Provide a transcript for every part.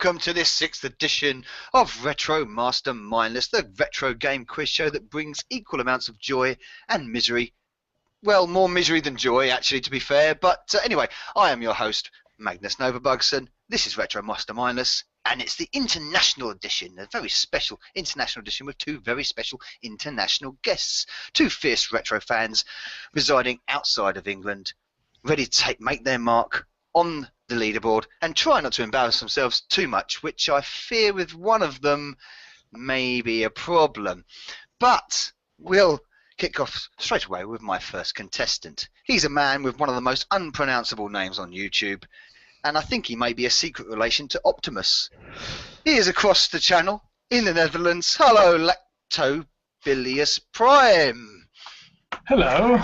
welcome to this 6th edition of Retro MasterMindless, the retro game quiz show that brings equal amounts of joy and misery. Well, more misery than joy, actually, to be fair. But anyway, I am your host, Magnus Novabugson. This is Retro MasterMindless, and it's the international edition, a very special international edition with two very special international guests, two fierce retro fans residing outside of England, ready to make their mark on the leaderboard and try not to embarrass themselves too much, which I fear with one of them may be a problem. But we'll kick off straight away with my first contestant. He's a man with one of the most unpronounceable names on YouTube, and I think he may be a secret relation to Optimus. He is across the channel in the Netherlands. Hello, Lactobacillius Prime. Hallo.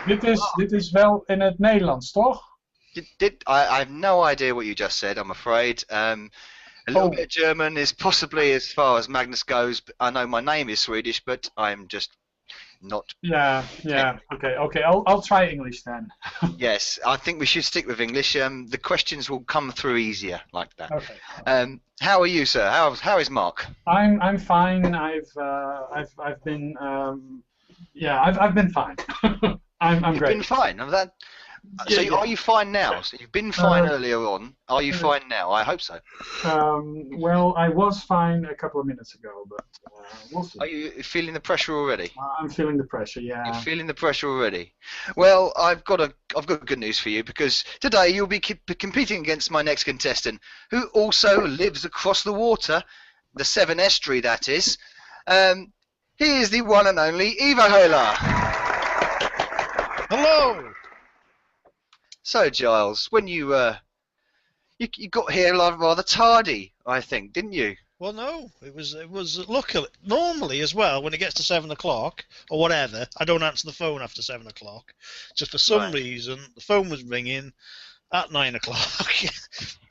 Dit is wel in het Nederlands, toch? I have no idea what you just said, I'm afraid. A little bit of German is possibly as far as Magnus goes. I know my name is Swedish, but I'm just not. Yeah. Okay. I'll try English then. Yes, I think we should stick with English. The questions will come through easier like that. Okay. How are you, sir? How is Mark? I'm fine. I've been I've been fine. I'm great. You've been fine. So are you fine now? So you've been fine earlier on. Are you fine now? I hope so. Well, I was fine a couple of minutes ago, but we'll see. Are you feeling the pressure already? I'm feeling the pressure. Yeah. You're feeling the pressure already. Well, I've got good news for you, because today you'll be competing against my next contestant, who also lives across the water, the Severn Estuary, that is. He is the one and only Evohaler. Hello. So, Giles, when you got here rather tardy, I think, didn't you? Well, no, it was luckily normally as well when it gets to 7 o'clock or whatever. I don't answer the phone after 7 o'clock. Just for some reason, the phone was ringing at 9 o'clock,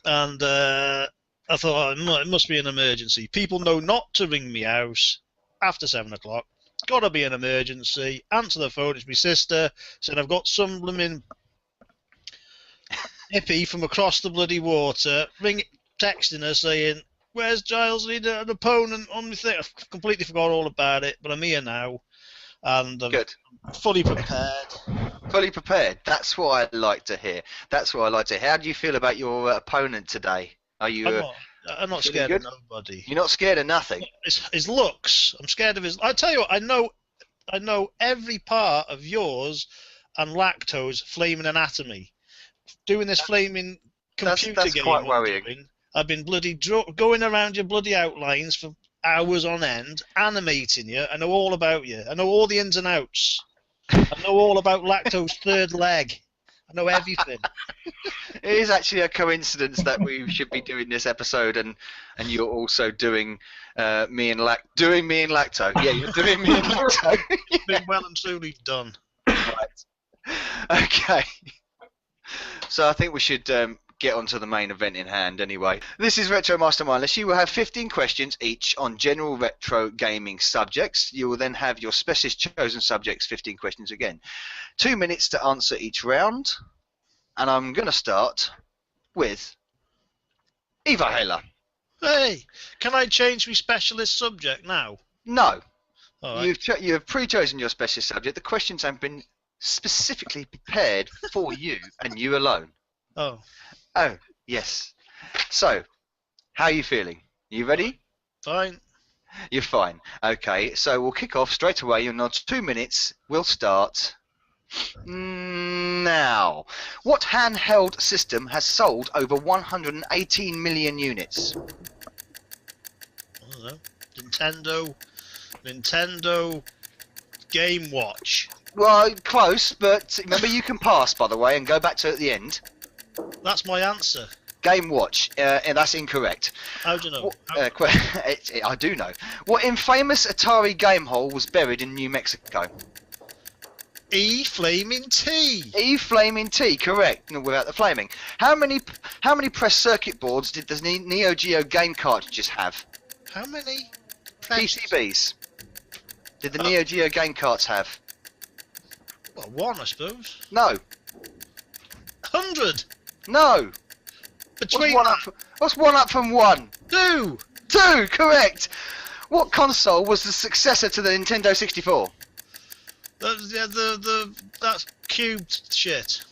and I thought it must be an emergency. People know not to ring me house after 7 o'clock. Gotta be an emergency. Answer the phone. It's my sister. Said I've got some blooming hippie from across the bloody water. Texting her saying, "Where's Giles? I need an opponent on my thing." I've completely forgot all about it, but I'm here now, and I'm good. Fully prepared. Fully prepared. That's what I like to hear. How do you feel about your opponent today? Are you? I'm not scared of nobody. You're not scared of nothing. His looks. I'm scared of his. I tell you what. I know every part of yours and Lacto's flaming anatomy. Doing this flaming computer that's game. Quite worrying. I've been bloody going around your bloody outlines for hours on end, animating you. I know all about you. I know all the ins and outs. I know all about Lacto's third leg. I know everything. It is actually a coincidence that we should be doing this episode, and you're also doing me and Lacto. Yeah, you're doing me and Lacto. Been well and truly done. Right. Okay. So I think we should get on to the main event in hand anyway. This is Retro MasterMindless. You will have 15 questions each on general retro gaming subjects. You will then have your specialist chosen subjects 15 questions again. 2 minutes to answer each round. And I'm going to start with Evohaler. Hey, can I change my specialist subject now? No. All right. You have pre-chosen your specialist subject. The questions have been specifically prepared for you and you alone. Oh, yes. So, how are you feeling? You ready? fine. You're fine. Okay, so we'll kick off straight away. You're not 2 minutes. We'll start now. What handheld system has sold over 118 million units? I don't know. Nintendo Game Watch. Well, close, but remember you can pass, by the way, and go back to at the end. That's my answer. Game Watch, and that's incorrect. How do you know? I do know. What infamous Atari game hole was buried in New Mexico? Flaming T. Flaming T, correct. No, without the flaming. How many press circuit boards did the Neo Geo game cartridges have? How many PCBs did the Neo Geo game carts have? Well, one, I suppose. No. 100. No. Between What's one up from one? 2. 2, correct. What console was the successor to the Nintendo 64? That's cubed shit.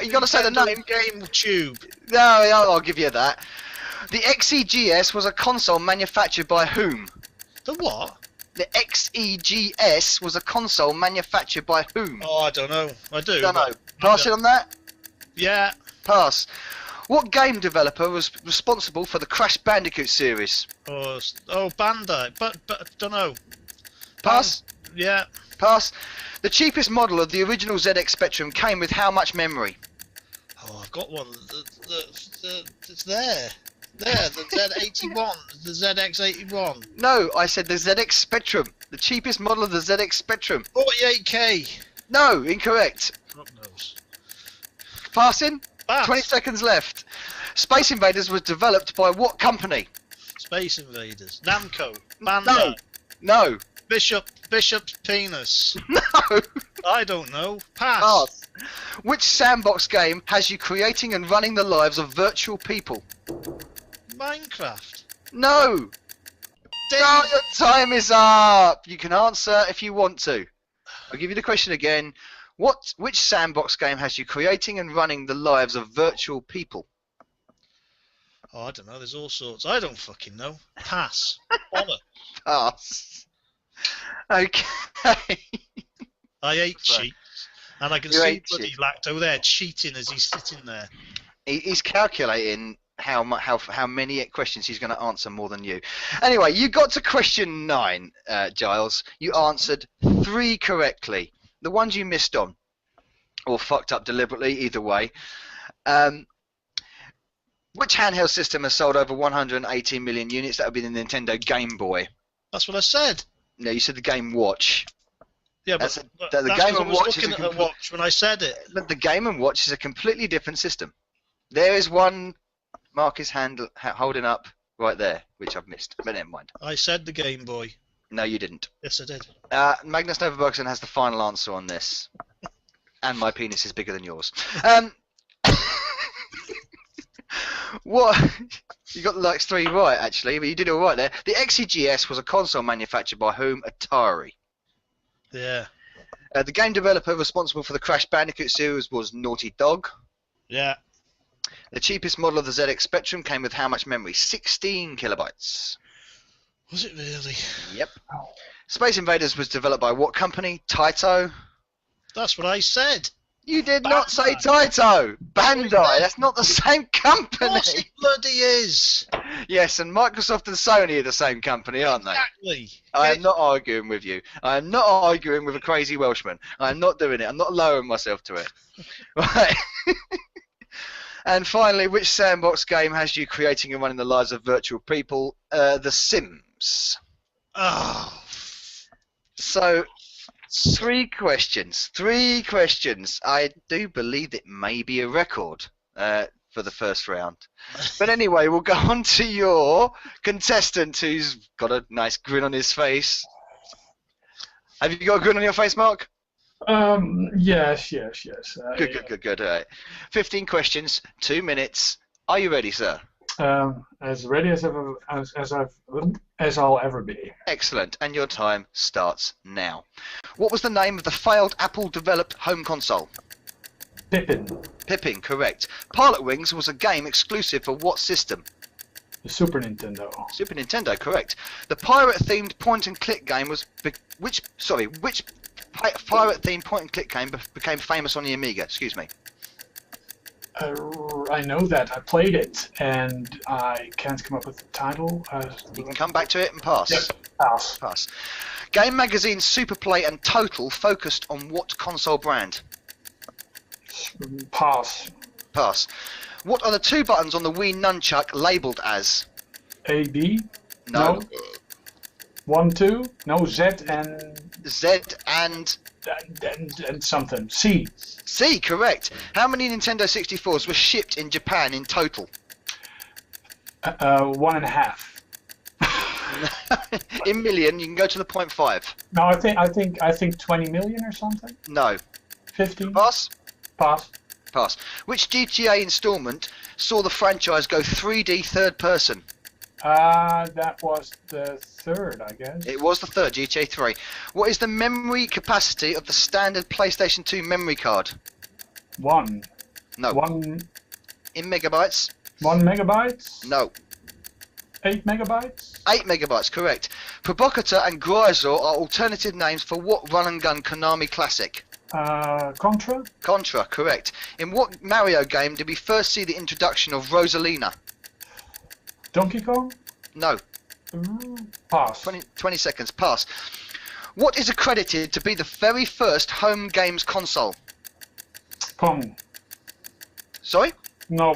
You gotta say the name. Game Tube. No, I'll give you that. The XEGS was a console manufactured by whom? The what? The XEGS was a console manufactured by whom? Oh, I don't know. I do. Don't know. Pass it on that? Yeah. Pass. What game developer was responsible for the Crash Bandicoot series? Oh, Bandai. But don't know. Pass. Yeah. Pass. The cheapest model of the original ZX Spectrum came with how much memory? Oh, I've got one. It's there. There, the Z81, the ZX81. No, I said the ZX Spectrum. The cheapest model of the ZX Spectrum. 48k. No, incorrect. Fuck knows. Passing? Pass. 20 seconds left. Space Invaders was developed by what company? Space Invaders. Namco. Bandai. No. Bishop's penis. No. I don't know. Pass. Pass. Which sandbox game has you creating and running the lives of virtual people? Minecraft. No. No, your time is up. You can answer if you want to. I'll give you the question again. Which sandbox game has you creating and running the lives of virtual people? Oh, I don't know. There's all sorts. I don't fucking know. Pass. Honor. Pass. Okay. I ate cheats, and I can You see ate bloody cheats. Lacto there cheating as he's sitting there. He's calculating how many questions he's going to answer more than you. Anyway, you got to question 9, Giles. You answered 3 correctly. The ones you missed on, or fucked up deliberately, either way. Which handheld system has sold over 118 million units? That would be the Nintendo Game Boy. That's what I said. No, you said the Game Watch. Yeah, That's but the that's Game 'cause I & was Watch is looking a at a watch when I said it. But the Game & Watch is a completely different system. There is one Mark is holding up right there, which I've missed, but never mind. I said the Game Boy. No, you didn't. Yes, I did. Magnus Novabugson has the final answer on this. And my penis is bigger than yours. What? You got like 3 right, actually, but you did all right there. The XEGS was a console manufactured by whom? Atari. Yeah. The game developer responsible for the Crash Bandicoot series was Naughty Dog. Yeah. The cheapest model of the ZX Spectrum came with how much memory? 16 kilobytes. Was it really? Yep. Space Invaders was developed by what company? Taito? That's what I said. You did not say Taito. Bandai. That's not the same Of company. course it bloody is. Yes, and Microsoft and Sony are the same company, aren't they? Exactly. I am not arguing with you. I am not arguing with a crazy Welshman. I am not doing it. I'm not lowering myself to it. Right. And finally, which sandbox game has you creating and running the lives of virtual people? The Sims. Oh. So, 3 questions. 3 questions. I do believe it may be a record for the first round. But anyway, we'll go on to your contestant who's got a nice grin on his face. Have you got a grin on your face, Mark? Yes. Good. All right. 15 questions, 2 minutes. Are you ready, sir? As ready as I'll ever be. Excellent. And your time starts now. What was the name of the failed Apple-developed home console? Pippin, correct. Pilot Wings was a game exclusive for what system? The Super Nintendo. Super Nintendo, correct. The pirate-themed point-and-click game was which pirate-themed point-and-click game became famous on the Amiga? Excuse me. I know that. I played it, and I can't come up with the title. You can come back to it and pass. Yes, pass. Pass. Game Magazine Superplay and Total focused on what console brand? Pass. Pass. What are the 2 buttons on the Wii Nunchuck labelled as? A, B? No. 1, 2? No, Z and... Z and something. C. C, correct. How many Nintendo 64s were shipped in Japan in total? 1.5. In million, you can go to the 0.5. No, I think 20 million or something. No. 15. Pass. Pass. Pass. Which GTA installment saw the franchise go 3D third person? That was the third, I guess. It was the third, GTA 3. What is the memory capacity of the standard PlayStation 2 memory card? 1. No. 1 In megabytes? 1 megabytes? No. 8 megabytes? 8 megabytes, correct. Provocateur and Grisor are alternative names for what run-and-gun Konami classic? Contra? Contra, correct. In what Mario game did we first see the introduction of Rosalina? Donkey Kong? No. Pass. 20 seconds, pass. What is accredited to be the very first home games console? Pong. Sorry? No,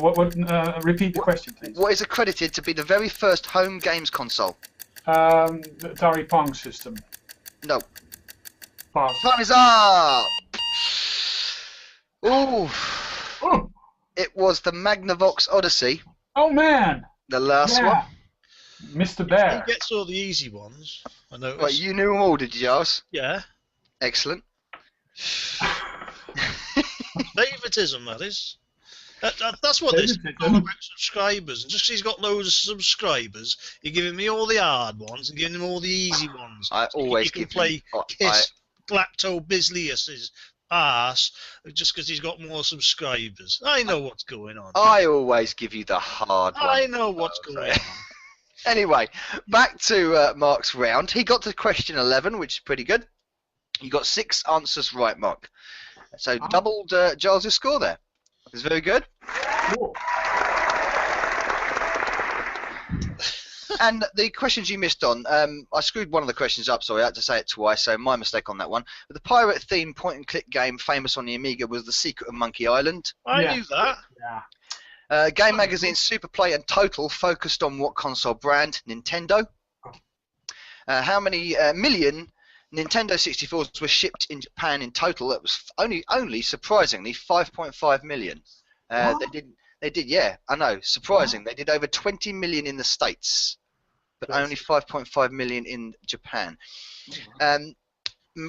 repeat the question, please. What is accredited to be the very first home games console? The Atari Pong system. No. Pass. Time is up! Ooh. Oh, It was the Magnavox Odyssey, oh man! the last one. Mr. Bear. He gets all the easy ones. I noticed. Right, you knew them all, did you, Giles? Yeah. Excellent. Favoritism, that is. That's what this is all about, subscribers. And just 'cause he's got loads of subscribers, you're giving me all the hard ones and giving him all the easy ones. I always you can give play you... Kiss Lactobacillius' arse just because he's got more subscribers. I know what's going on. I always give you the hard one. I know what's going on. Anyway, back to Mark's round. He got to question 11, which is pretty good. You got 6 answers right, Mark. So doubled Giles' score there. It's very good. Cool. And the questions you missed on, I screwed one of the questions up, sorry, I had to say it twice, so my mistake on that one. But the pirate-themed point-and-click game famous on the Amiga was The Secret of Monkey Island. I knew that. Yeah. Game magazines Superplay and Total focused on what console brand? Nintendo. How many million Nintendo 64s were shipped in Japan in total? That was only surprisingly 5.5 million. They did, yeah, I know, surprising. They did over 20 million in the States, but only 5.5 million in Japan.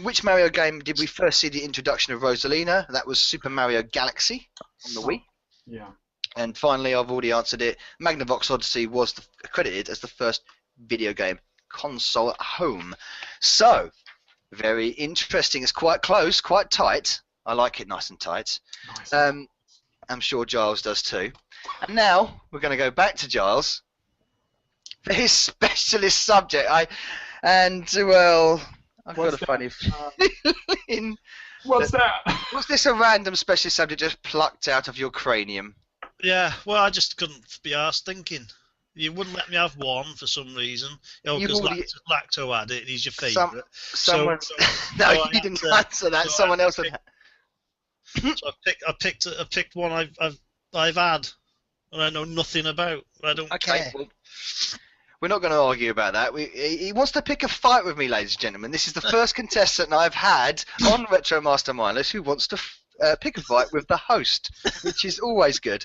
Which Mario game did we first see the introduction of Rosalina? That was Super Mario Galaxy on the Wii. Yeah. And finally, I've already answered it. Magnavox Odyssey was accredited as the first video game console at home. So, very interesting. It's quite close, quite tight. I like it nice and tight. Nice. I'm sure Giles does too. And now we're going to go back to Giles for his specialist subject. I've got a funny feeling. What's that? Was this a random specialist subject just plucked out of your cranium? Yeah, well, I just couldn't be arsed thinking. You wouldn't let me have one for some reason. Because Lacto had it, and he's your favourite. No, you didn't answer that. Someone else had. So I picked one I've had, and I know nothing about. I don't care. Well, we're not going to argue about that. He wants to pick a fight with me, ladies and gentlemen. This is the first contestant I've had on Retro MasterMindless who wants to pick a fight with the host, which is always good.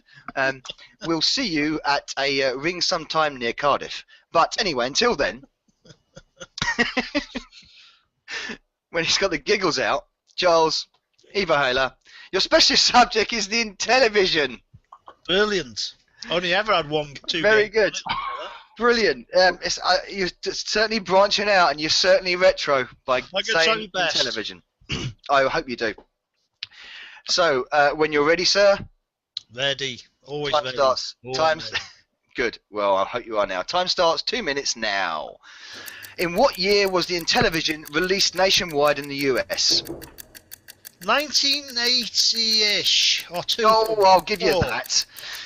We'll see you at a ring sometime near Cardiff. But anyway, until then, when he's got the giggles out, Giles, Evohaler, your specialist subject is the Intellivision. Brilliant. Only ever had two. Very good. Brilliant. You're certainly branching out, and you're certainly retro by saying Intellivision. I hope you do. So, when you're ready, sir. Ready. Always time ready. Starts. Always Time. ready. Good. Well, I hope you are now. Time starts 2 minutes now. In what year was the Intellivision released nationwide in the US? 1980-ish or two. Oh, I'll give you that.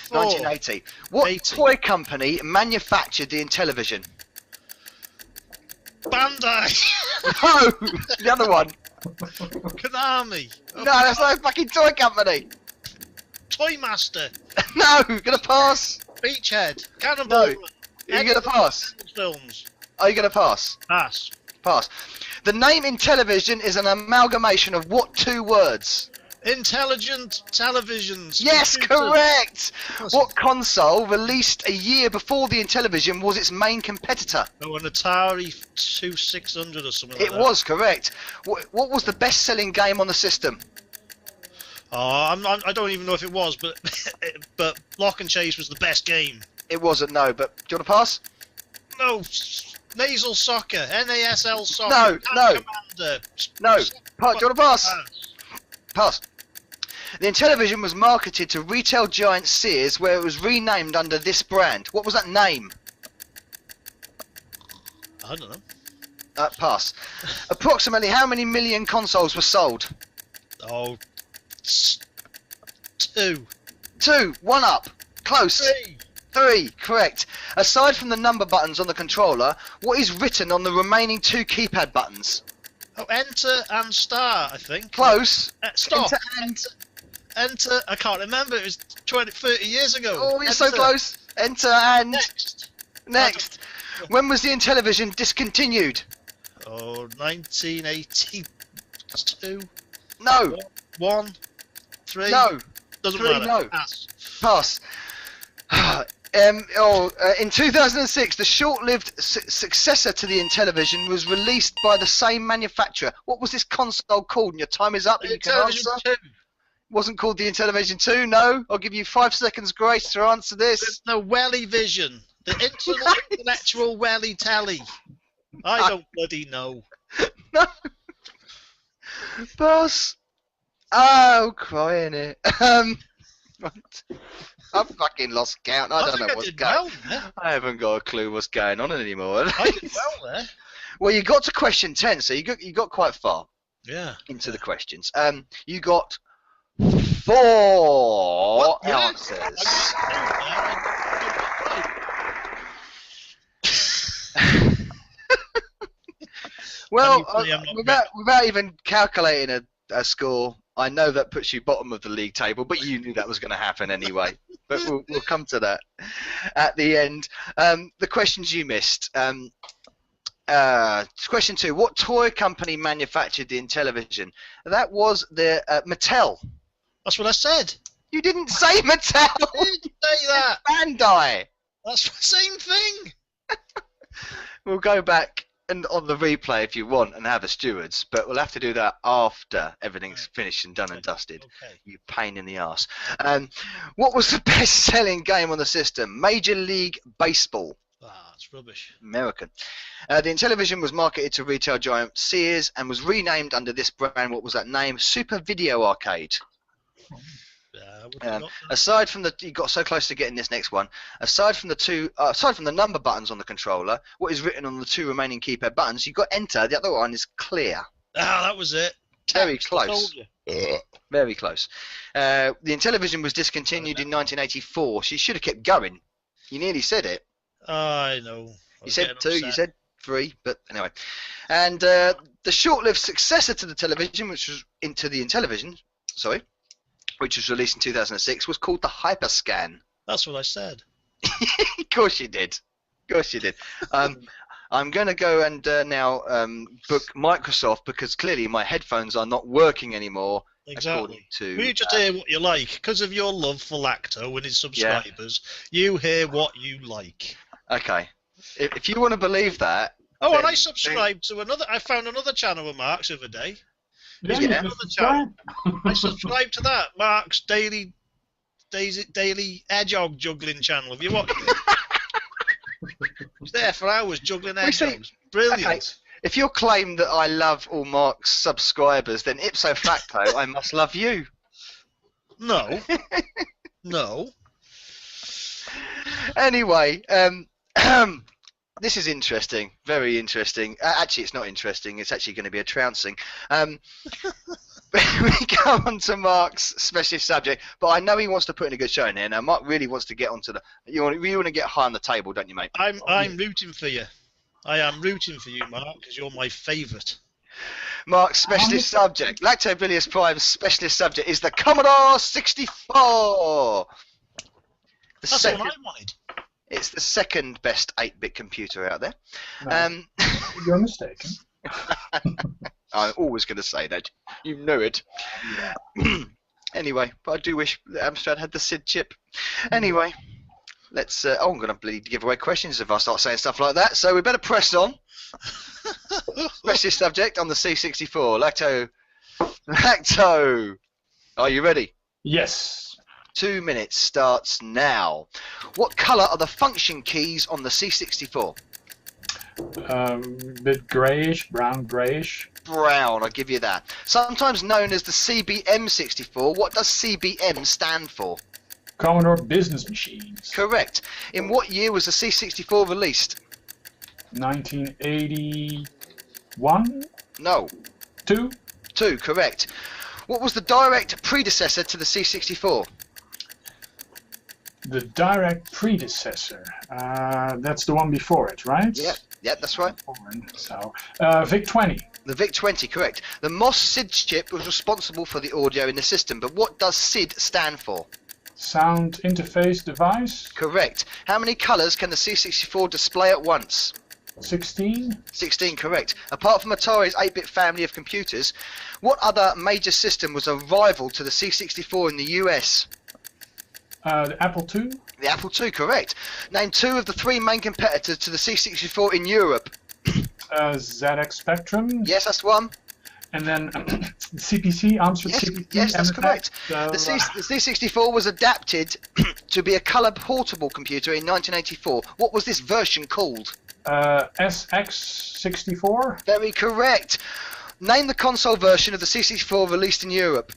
1980. What 80. toy company manufactured the Intellivision? Bandai. No, the other one. Konami. No, that's not a fucking toy company. Toy Master. No, gonna pass. Beachhead. Cannonball. No. Are you gonna pass? Films. Are you gonna pass? Pass. Pass. The name Intellivision is an amalgamation of what 2 words? Intelligent televisions. Yes, computers. correct. What console released a year before the Intellivision was its main competitor? Oh, an Atari 2600 or something like It that. was correct. What was the best-selling game on the system? I don't even know if it was, but but Lock and Chase was the best game. It wasn't, no, but do you want to pass? No, Nasal Soccer, NASL Soccer. No, no. Commander. No. Do you want to pass? Pass. The Intellivision was marketed to retail giant Sears, where it was renamed under this brand. What was that name? I don't know. Pass. Approximately how many million consoles were sold? Oh, 2. 2. 1 up. Close. 3. 3. Correct. Aside from the number buttons on the controller, what is written on the remaining 2 keypad buttons? Oh, Enter and Start, I think. Close. Stop. Enter and... Enter. I can't remember. It was 30 years ago. Oh, you're so close. Enter and... Next. When was the Intellivision discontinued? Oh, 1982. No. 1. 3. No. Doesn't 3, matter. no. Pass. In 2006, the short-lived successor to the Intellivision was released by the same manufacturer. What was this console called? And your time is up, and you can answer. Wasn't called the Intellivision 2, no. I'll give you 5 seconds grace to answer this. The Welly Vision. The intellectual Welly Telly. I don't bloody know. No. Boss. Oh, crying it. Right. I've fucking lost count. I don't know what's going on. I haven't got a clue what's going on anymore. I did well there. Well, you got to question 10, so you got quite far. Yeah. Into the questions. You got 4 answers. Well, without even calculating a score, I know that puts you bottom of the league table, but you knew that was going to happen anyway. But we'll come to that at the end. The questions you missed. Question 2. What toy company manufactured the Intellivision? That was the Mattel. That's what I said. You didn't say Mattel. I didn't say that. Bandai. That's the same thing. We'll go back and on the replay if you want and have a stewards, but we'll have to do that after everything's finished and done and dusted. Okay. You pain in the arse. What was the best-selling game on the system? Major League Baseball. Ah, it's rubbish. American. The Intellivision was marketed to retail giant Sears and was renamed under this brand. What was that name? Super Video Arcade. Aside from you got so close to getting this next one. Aside from the number buttons on the controller, what is written on the 2 remaining keypad buttons? You got Enter. The other one is Clear. Ah, that was it. Very close. Very close. The Intellivision was discontinued in 1984. She should have kept going. You nearly said it. I know. You said 2. You said 3. But anyway, and the short-lived successor to the television, which was into the Intellivision, which was released in 2006, was called the Hyperscan. That's what I said. Of course you did. Of course you did. I'm going to go and now book Microsoft because clearly my headphones are not working anymore. Exactly. We just hear what you like. Because of your love for Lacto and his subscribers, you hear what you like. Okay. If you want to believe that... Oh, and I subscribed to another... I found another channel of Mark's the other day. Yeah. Another channel. I subscribed to that. Mark's daily hedgehog juggling channel. Have you watched it? He's there for hours juggling hedgehogs. Brilliant. Okay. If you claim that I love all Mark's subscribers, then ipso facto, I must love you. No. No. Anyway, this is interesting. Very interesting. Actually, it's not interesting. It's actually going to be a trouncing. We go on to Mark's specialist subject, but I know he wants to put in a good show in here. Now, Mark really wants to get onto the... You want to get high on the table, don't you, mate? I'm rooting for you. I am rooting for you, Mark, because you're my favourite. Mark's specialist subject, Lactobacillius Prime's specialist subject, is the Commodore 64. That's what I wanted. It's the second best 8-bit computer out there. No, you're mistaken. I'm always going to say that. You know it. Yeah. Anyway, but I do wish that Amstrad had the SID chip. Anyway, let's... I'm going to bleed give away questions if I start saying stuff like that, so we better press on. Specialist subject on the C64. Lacto. Are you ready? Yes. 2 minutes starts now. What colour are the function keys on the C64? Bit grayish, brown grayish. Brown, I'll give you that. Sometimes known as the CBM64, what does CBM stand for? Commodore Business Machines. Correct. In what year was the C64 released? 1981? No. 2? 2, correct. What was the direct predecessor to the C64? The direct predecessor. That's the one before it, right? Yep, that's right. So, VIC-20. The VIC-20, correct. The MOS SID chip was responsible for the audio in the system, but what does SID stand for? Sound Interface Device. Correct. How many colours can the C64 display at once? 16. 16, correct. Apart from Atari's 8-bit family of computers, what other major system was a rival to the C64 in the US? The Apple II. The Apple II, correct. Name 2 of the 3 main competitors to the C64 in Europe. ZX Spectrum. Yes, that's the one. And then CPC, Amstrad CPC. Yes, that's correct. So, The C64 was adapted to be a colour portable computer in 1984. What was this version called? SX64. Very correct. Name the console version of the C64 released in Europe.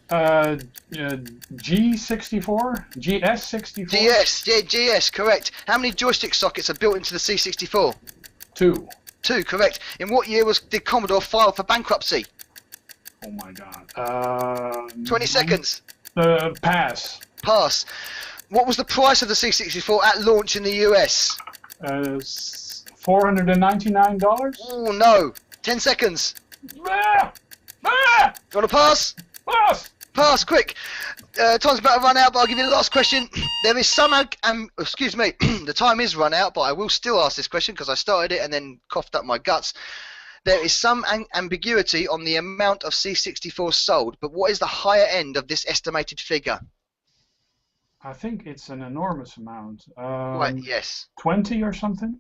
G64? GS64? GS, correct. How many joystick sockets are built into the C64? 2. 2, correct. In what year did Commodore file for bankruptcy? Oh my god. 20 seconds. Pass. Pass. What was the price of the C64 at launch in the US? $499? Oh no. 10 seconds. Ah! Ah! You want to pass? Pass! Pass, quick. Time's about to run out, but I'll give you the last question. There is some, excuse me, the time is run out, but I will still ask this question because I started it and then coughed up my guts. There is some ambiguity on the amount of C64 sold, but what is the higher end of this estimated figure? I think it's an enormous amount. Right, yes. 20 or something?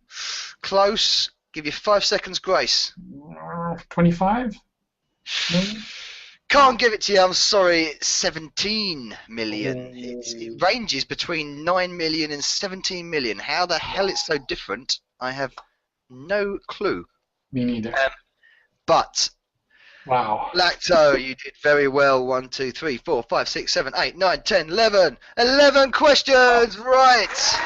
Close. Give you 5 seconds grace. 25 million? Can't give it to you, I'm sorry. It's 17 million. It ranges between 9 million and 17 million. How the hell it's so different, I have no clue. Me neither. But wow. Lacto, you did very well. 1, 2, 3, 4, 5, 6, 7, 8, 9, 10, 11. 11 questions, right.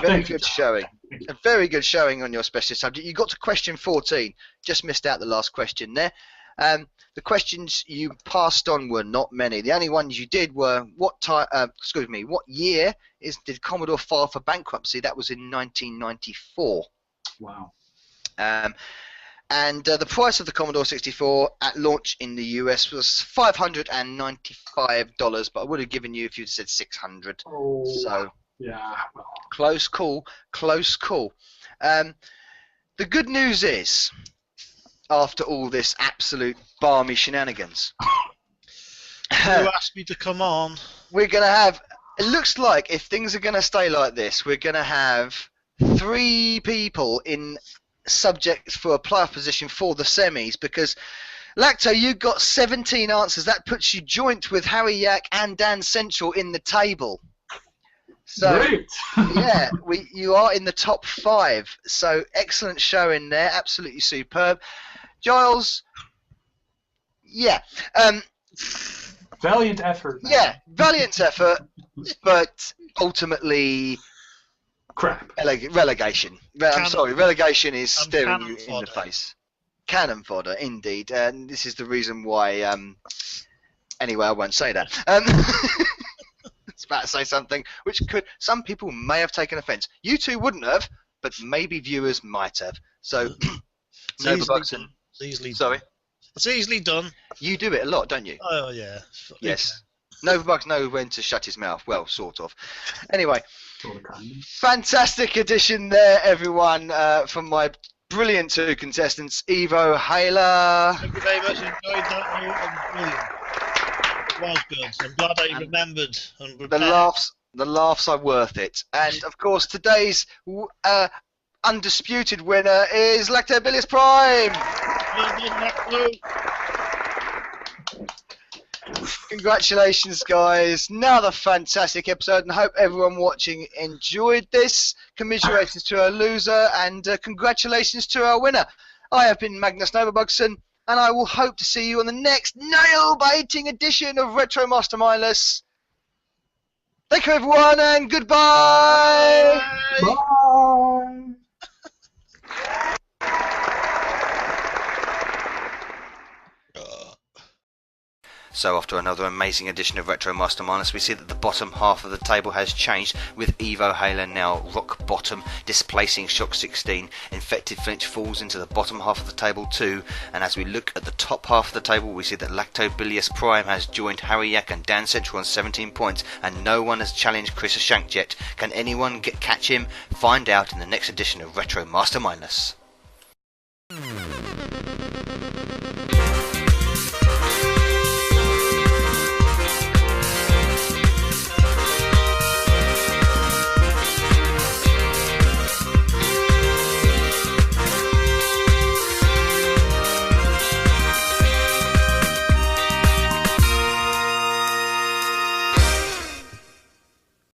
Very good showing. A very good showing on your specialist subject. You got to question 14. Just missed out the last question there. The questions you passed on were not many. The only ones you did were what year did Commodore file for bankruptcy? That was in 1994. Wow. And the price of the Commodore 64 at launch in the US was $595, but I would have given you if you'd said 600. Oh. So yeah. Well. Close call. Close call. The good news is, after all this absolute balmy shenanigans, you asked me to come on. we're going to have, it looks like if things are going to stay like this, we're going to have 3 people in subjects for a playoff position for the semis, because Lacto, you got 17 answers. That puts you joint with Harry Yak and Dan Central in the table. So, great. yeah, you are in the top 5. So excellent showing there, absolutely superb. Giles, yeah, valiant effort. Man. Yeah, valiant effort, but ultimately crap. Relegation. I'm sorry, relegation is staring you in the face. Cannon fodder, indeed, and this is the reason why. Anyway, I won't say that. It's about to say something which some people may have taken offence. You two wouldn't have, but maybe viewers might have. So, Novabugson. Sorry. It's easily done. You do it a lot, don't you? Oh yeah. Yes. Novabugson knows when to shut his mouth. Well, sort of. Anyway, fantastic addition there, everyone, from my brilliant 2 contestants, Evohaler. Thank you very much. Enjoyed that. Brilliant. It was good. I'm glad that you remembered. The laughs are worth it. And of course, today's undisputed winner is Lactobacillius Prime. Congratulations, guys. Another fantastic episode, and I hope everyone watching enjoyed this. Commiserations to our loser, and congratulations to our winner. I have been Magnus Novabugson, and I will hope to see you on the next nail-biting edition of Retro MasterMindless. Thank you, everyone, and goodbye. Bye. So after another amazing edition of Retro MasterMindless, we see that the bottom half of the table has changed, with Evohaler now rock bottom, displacing Shock 16. Infected Flinch falls into the bottom half of the table too, and as we look at the top half of the table, we see that Lactobacillius Prime has joined Harry Yak and Dan Central on 17 points, and no one has challenged Chris Shank yet. Can anyone catch him? Find out in the next edition of Retro MasterMindless.